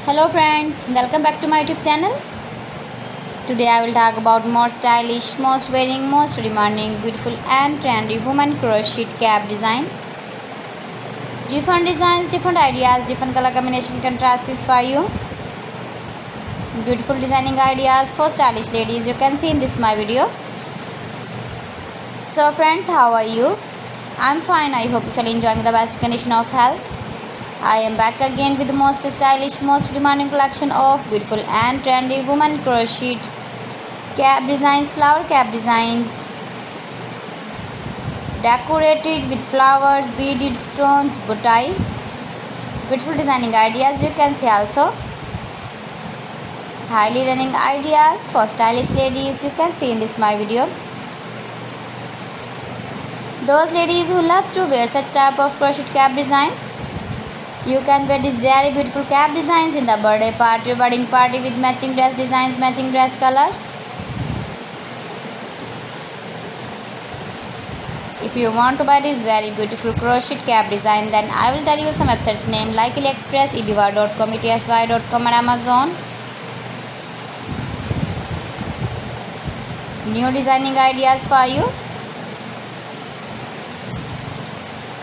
Hello friends, welcome back to my YouTube channel. Today I will talk about more stylish, most wearing, most demanding, beautiful and trendy women crochet cap designs. Different designs, different ideas, different color combination contrasts for you. Beautiful designing ideas for stylish ladies you can see in this my video. So friends, how are you? I'm fine. I hope you are enjoying the best condition of health. I am back again with the most stylish, most demanding collection of beautiful and trendy women crochet cap designs, flower cap designs, decorated with flowers, beaded stones, boutai. Beautiful designing ideas you can see also. Highly running ideas for stylish ladies you can see in this my video. Those ladies who loves to wear such type of crochet cap designs, you can wear these very beautiful cap designs in the birthday party, wedding party with matching dress designs, matching dress colors. If you want to buy this very beautiful crochet cap design, then I will tell you some websites name like AliExpress, eBay.com, etsy.com and Amazon. New designing ideas for you.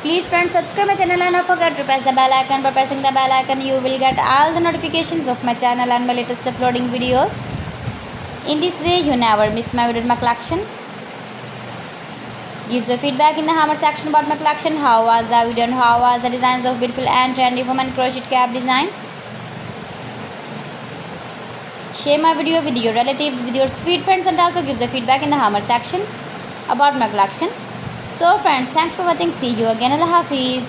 Please friends, subscribe my channel and don't forget to press the bell icon. By pressing the bell icon, you will get all the notifications of my channel and my latest uploading videos. In this way, you never miss my video in my collection. Give the feedback in the hammer section about my collection. How was the video and how was the designs of beautiful and trendy women crochet cap design? Share my video with your relatives, with your sweet friends, and also give the feedback in the hammer section about my collection. So friends, thanks for watching. See you again. Allah Hafiz.